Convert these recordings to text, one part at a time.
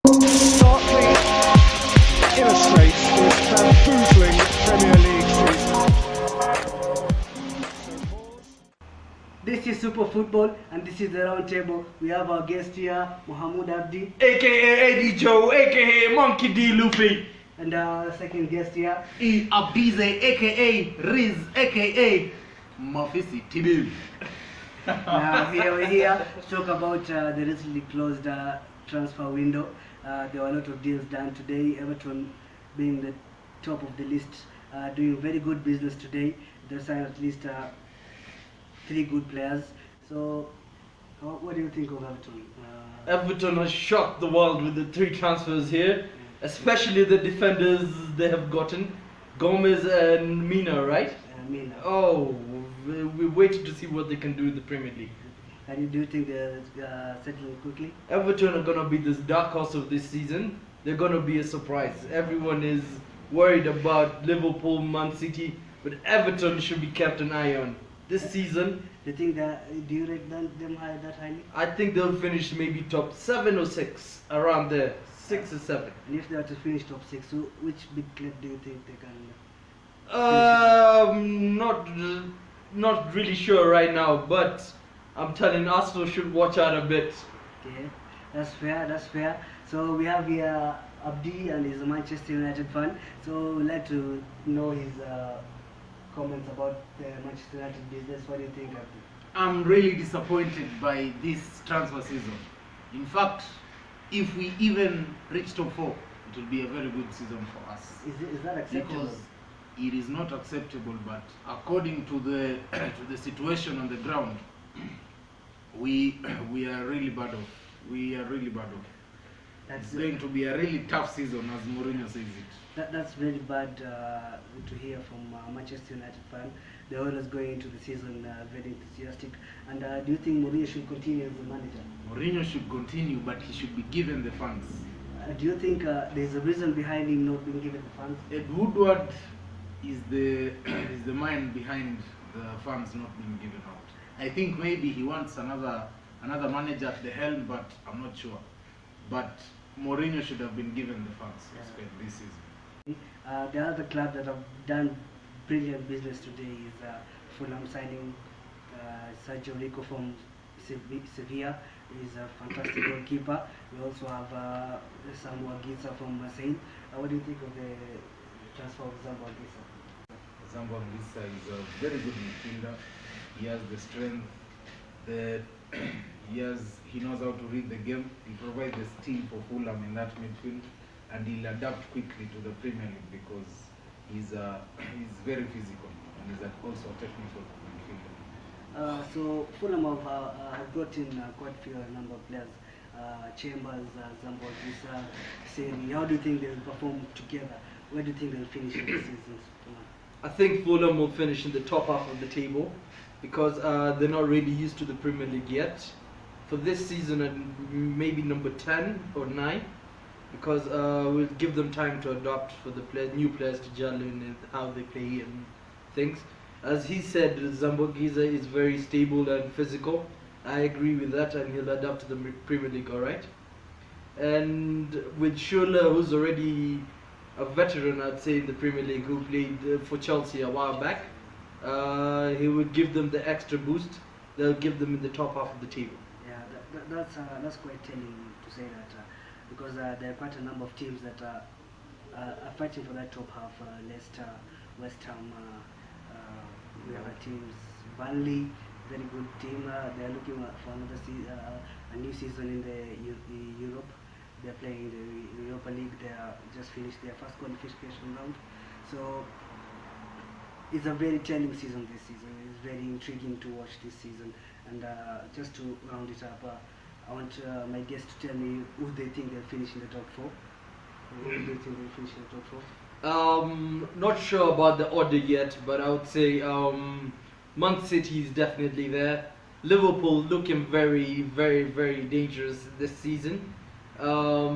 Starkly illustrates this bamboozling Premier League season. This is Super Football and this is the round table. We have our guest here, Mohamed Abdi, aka Eddie Joe, aka Monkey D. Luffy, and our second guest here, Abize, aka Riz, aka Mafisi Tibil. Now we're here to talk about the recently closed transfer window. There were a lot of deals done today. Everton being the top of the list, doing very good business today. They signed at least 3 good players. So, what do you think of Everton? Everton has shocked the world with the 3 transfers here, especially the defenders they have gotten, Gomez and Mina, right? Mina. Oh, we're waiting to see what they can do in the Premier League. And do you think they're settling quickly? Everton are gonna be this dark horse of this season. They're gonna be a surprise. Everyone is worried about Liverpool, Man City, but Everton should be kept an eye on this season. Do you think do you rate them high, that highly? I think they'll finish maybe top 7 or 6, around there, 6 or 7. And if they are to finish top 6, so which big club do you think they can? Not really sure right now, but I'm telling Arsenal should watch out a bit. Okay, that's fair. That's fair. So we have here Abdi, and he's a Manchester United fan. So we'd like to know his comments about the Manchester United business. What do you think, Abdi? I'm really disappointed by this transfer season. In fact, if we even reach top 4, it will be a very good season for us. Is that acceptable? Because it is not acceptable, but according to the to the situation on the ground, we are really bad off. We are really bad off. It's going to be a really tough season, as Mourinho says it. That's very bad to hear from Manchester United fan. They're always going into the season very enthusiastic. And do you think Mourinho should continue as the manager? Mourinho should continue, but he should be given the funds. Do you think there's a reason behind him not being given the funds? Ed Woodward is the is the mind behind the funds not being given out. I think maybe he wants another manager at the helm, but I'm not sure. But Mourinho should have been given the funds this season. The other club that have done brilliant business today is Fulham signing Sergio Rico from Sevilla. He's a fantastic goalkeeper. We also have Samuel Gisa from Marseille. What do you think of the transfer of Samuel Gisa? Samuel Gisa is a very good midfielder. He has the strength. He knows how to read the game. He provides the steam for Fulham in that midfield, and he'll adapt quickly to the Premier League because he's very physical and he's also a technical midfielder. So Fulham have brought in quite a few number of players. Chambers, Samuel Gisa, Seri. How do you think they'll perform together? Where do you think they'll finish in the season? I think Fulham will finish in the top half of the table because they're not really used to the Premier League yet. For this season, maybe number 10 or 9, because we'll give them time to adapt for the new players to gel in and how they play and things. As he said, Zambogiza is very stable and physical. I agree with that, and he'll adapt to the Premier League, all right. And with Schürrle, who's already a veteran, I'd say, in the Premier League, who played for Chelsea a while back, he would give them the extra boost. They'll give them in the top half of the table. Yeah, that's quite telling to say that because there are quite a number of teams that are fighting for that top half. Leicester, West Ham, we have teams. Burnley, very good team. They are looking for a new season in the Europe. They are playing the Europa League. They are just finished their first qualification round. So it's a very telling season this season. It's very intriguing to watch this season. And just to round it up, I want my guests to tell me who they think they'll finish in the top 4. Who do you think they'll finish in the top 4? Not sure about the order yet, but I would say Man City is definitely there. Liverpool looking very, very, very dangerous this season. I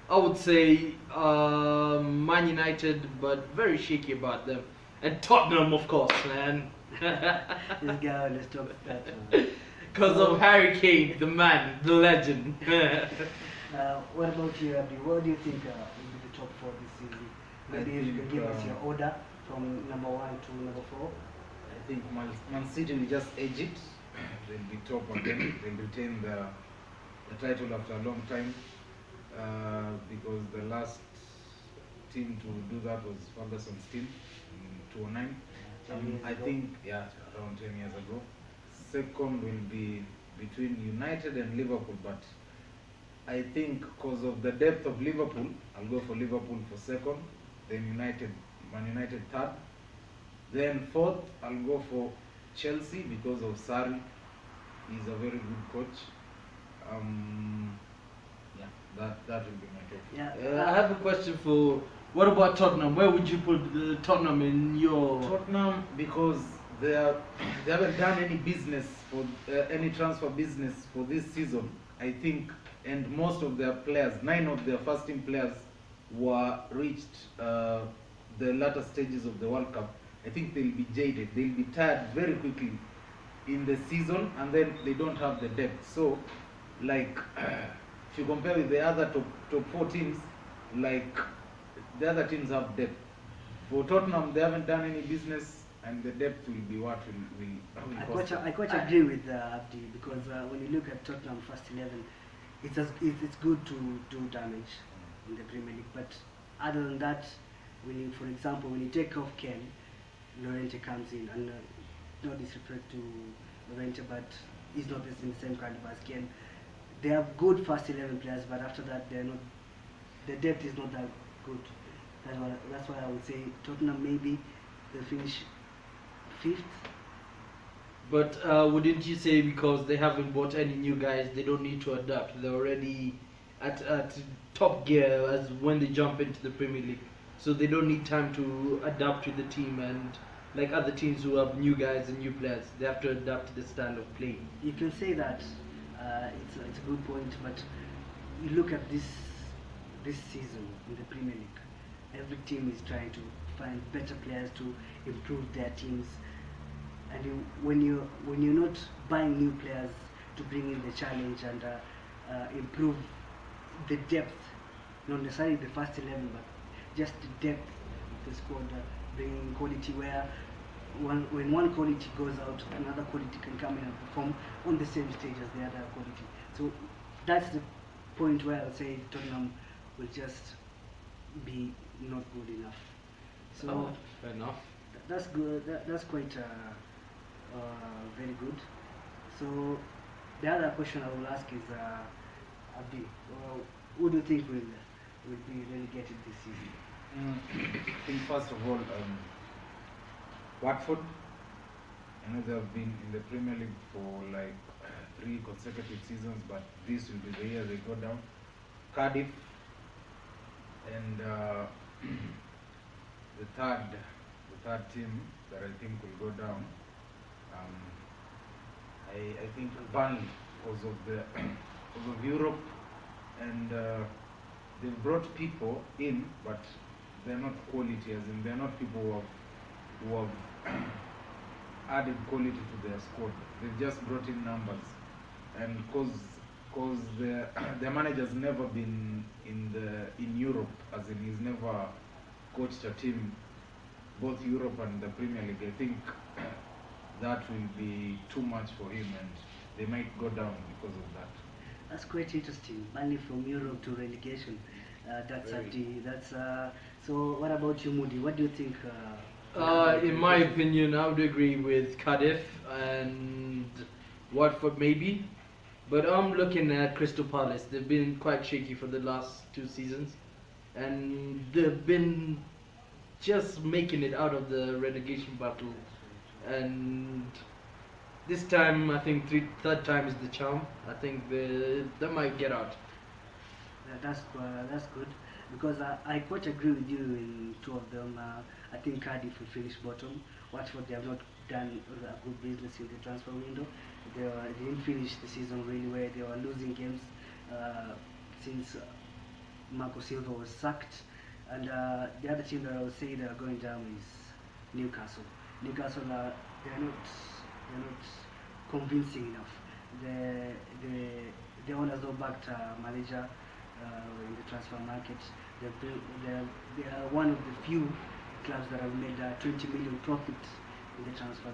would say Man United, but very shaky about them. And Tottenham, of course, man. This guy, let's talk that one. Because of Harry Kane, the man, the legend. What about you, Abdi? What do you think will be the top four this season? Maybe you can think, give us your order from number 1 to number 4. I think Man City will just edge it. They'll be top again. They'll retain the title after a long time because the last team to do that was Ferguson's team in 2009. 10 years I ago. think, yeah, around 10 years ago. Second will be between United and Liverpool, but I think because of the depth of Liverpool, I'll go for Liverpool for second, then Man United third. Then fourth, I'll go for Chelsea because of Sarri. He's a very good coach. Yeah, that will be my top. Yeah. I have a question for. What about Tottenham? Where would you put Tottenham in your? Tottenham, because they haven't done any business for any transfer business for this season, I think, and most of their players, 9 of their first team players, were reached the latter stages of the World Cup. I think they'll be jaded. They'll be tired very quickly in the season, and then they don't have the depth. So, like, if you compare with the other top 4 teams, like, the other teams have depth. For Tottenham, they haven't done any business, and the depth will be what will cost them. I quite agree with Abdi because when you look at Tottenham first 11, it's good to do damage in the Premier League. But other than that, for example, when you take off Ken, Llorente comes in, and no disrespect to Llorente, but he's not in the same caliber as Ken. They have good first 11 players, but after that, they're not. The depth is not that good. That's why I would say Tottenham maybe they'll finish 5th. But wouldn't you say because they haven't bought any new guys, they don't need to adapt? They're already at top gear as when they jump into the Premier League, so they don't need time to adapt to the team. And like other teams who have new guys and new players, they have to adapt to the style of play. You can say that it's a good point, but you look at this season in the Premier League, every team is trying to find better players to improve their teams. And when you're not buying new players to bring in the challenge and improve the depth, not necessarily the first 11, but just the depth of the squad, bringing quality where when one quality goes out, another quality can come in and perform on the same stage as the other quality. So that's the point where I'll say Tottenham will just be not good enough. So fair enough. that's good. That's quite very good. So the other question I will ask is, Abdi, who do you think will be relegated this season? I think first of all, Watford. I know they have been in the Premier League for like 3 consecutive seasons, but this will be the year they go down. Cardiff, and the third team that I think will go down. I think Burnley because of Europe, and they've brought people in, but they're not quality, as in they're not people who have added quality to their squad. They've just brought in numbers, and because their manager's never been in Europe, as in he's never coached a team, both Europe and the Premier League. I think that will be too much for him, and they might go down because of that. That's quite interesting. Money from Europe to relegation. That's Very. Abdi. That's so. What about you, Moody? What do you think? In my opinion, I would agree with Cardiff and Watford maybe, but I'm looking at Crystal Palace. They've been quite shaky for the last 2 seasons, and they've been just making it out of the relegation battle. And this time, I think third time is the charm. I think they might get out. That's good because I quite agree with you in 2 of them. I think Cardiff will finish bottom. Watford, they have not done a good business in the transfer window. They didn't finish the season really well. They were losing games since Marco Silva was sacked. And the other team that I would say that are going down is Newcastle. Newcastle, they're not convincing enough. The owners don't back manager. in the transfer market. They are one of the few clubs that have made 20 million profit in the transfer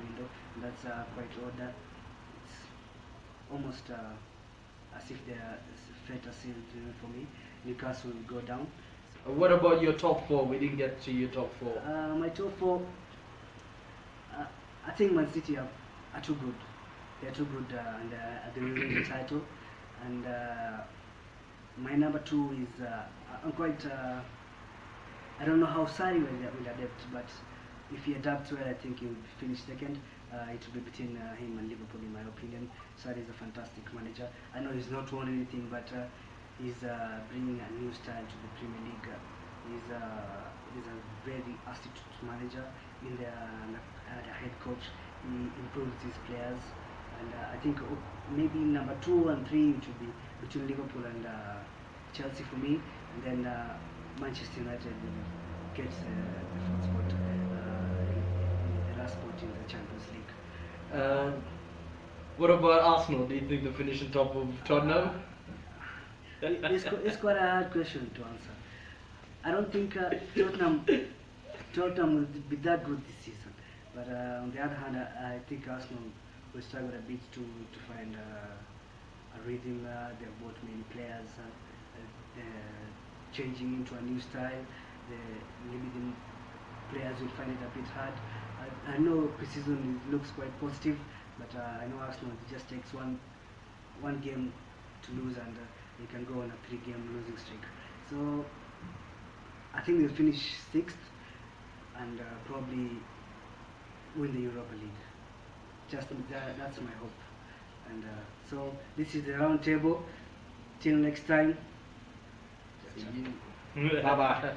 window. That's quite odd. It's almost as if they are better sealed for me. Newcastle will go down. What about your top four? We didn't get to your top four. My top four, I think Man City are too good. They're too good and they will win the title. And my number two is I'm quite. I don't know how Sarri will adapt, but if he adapts well, I think he will finish second. It will be between him and Liverpool, in my opinion. Sarri is a fantastic manager. I know he's not won anything, but he's bringing a new style to the Premier League. He's a very astute manager in the head coach. He improves his players, and I think maybe number 2 and 3 it will be between Liverpool and Chelsea for me, and then Manchester United will get the 4th spot, the last spot in the Champions League. What about Arsenal? Do you think they finish on top of Tottenham? It's quite a hard question to answer. I don't think Tottenham will be that good this season. But on the other hand, I think Arsenal will struggle a bit to find a rhythm. They have bought many players, changing into a new style. Maybe the players will find it a bit hard. I know pre-season looks quite positive, but I know Arsenal just takes one game to lose and they can go on a 3-game losing streak. So I think they'll finish 6th and probably win the Europa League. That's my hope. And so this is the round table. Till next time. Bye bye.